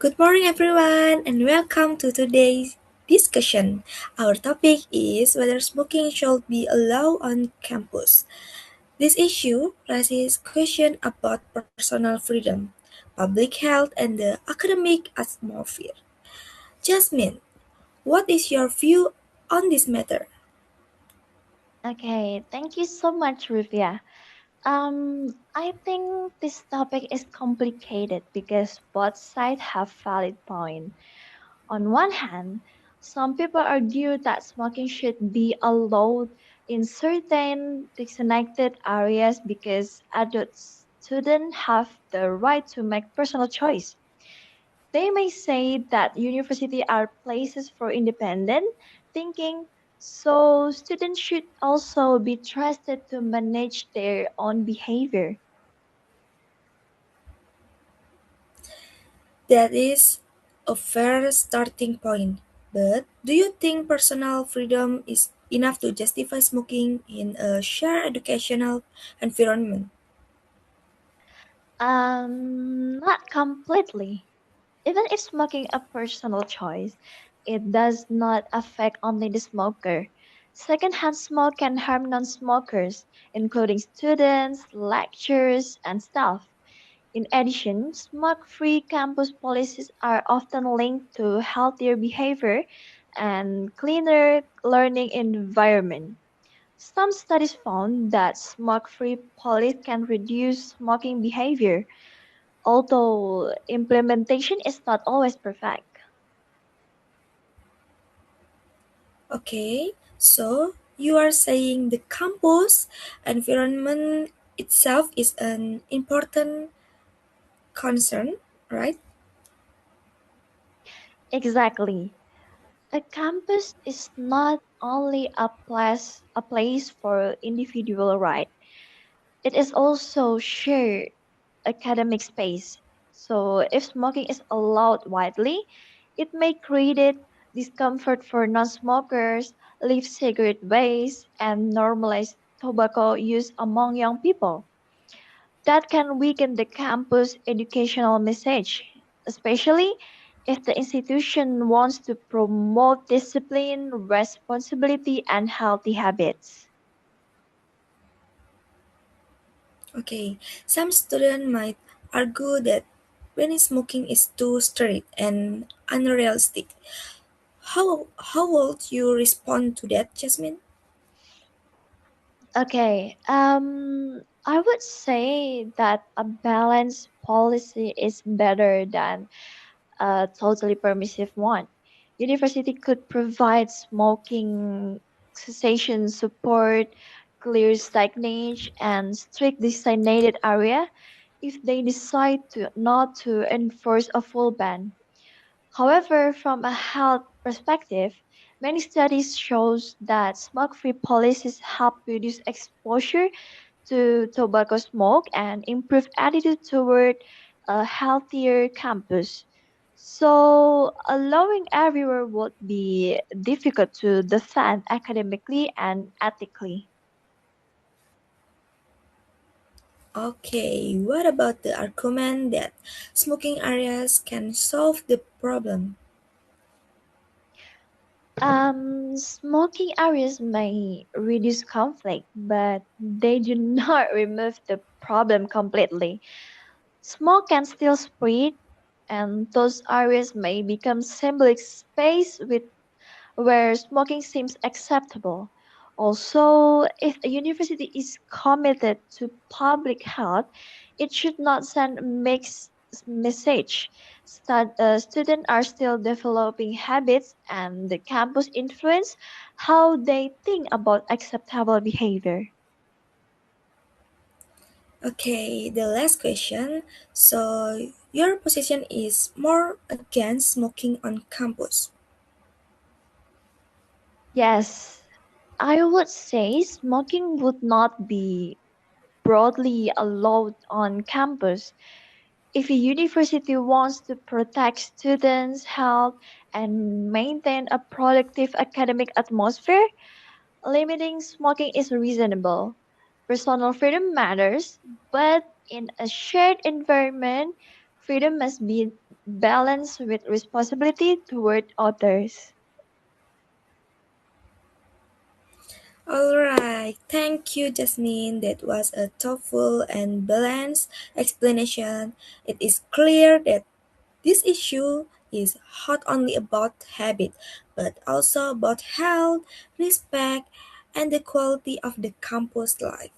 Good morning, everyone, and welcome to today's discussion. Our topic is whether smoking should be allowed on campus. This issue raises questions about personal freedom, public health, and the academic atmosphere. Jasmine, what is your view on this matter? Okay, thank you so much, Rufiah. I think this topic is complicated because both sides have valid points. On one hand, some people argue that smoking should be allowed in certain designated areas because adult students have the right to make personal choice. They may say that universities are places for independent thinking, so students should also be trusted to manage their own behavior. That is a fair starting point. But do you think personal freedom is enough to justify smoking in a shared educational environment? Not completely. Even if smoking a personal choice, it does not affect only the smoker. Secondhand smoke can harm non-smokers, including students, lecturers, and staff. In addition, smoke-free campus policies are often linked to healthier behavior and cleaner learning environment. Some studies found that smoke-free policies can reduce smoking behavior, although implementation is not always perfect. Okay, so you are saying the campus environment itself is an important concern, right? Exactly. A campus is not only a place for individual right. It is also shared academic space. So if smoking is allowed widely, it may create discomfort for non-smokers, leave cigarette waste, and normalize tobacco use among young people. That can weaken the campus educational message, especially if the institution wants to promote discipline, responsibility, and healthy habits. Okay, some students might argue that when smoking is too strict and unrealistic. How would you respond to that, Jasmine? Okay, I would say that a balanced policy is better than a totally permissive one. University could provide smoking cessation support, clear signage, and strict designated area if they decide not to enforce a full ban. However, from a health perspective, many studies shows that smoke-free policies help reduce exposure to tobacco smoke and improve attitude toward a healthier campus. So, allowing everywhere would be difficult to defend academically and ethically. Okay, what about the argument that smoking areas can solve the problem? Smoking areas may reduce conflict, but they do not remove the problem completely. Smoke can still spread, and those areas may become symbolic space where smoking seems acceptable. Also, if a university is committed to public health, it should not send a mixed message. Students are still developing habits, and the campus influence how they think about acceptable behavior. Okay, the last question. So, your position is more against smoking on campus. Yes, I would say smoking would not be broadly allowed on campus. If a university wants to protect students' health and maintain a productive academic atmosphere, limiting smoking is reasonable. Personal freedom matters, but in a shared environment, freedom must be balance with responsibility toward others. Alright, thank you, Jasmine. That was a thoughtful and balanced explanation. It is clear that this issue is not only about habit, but also about health, respect, and the quality of the campus life.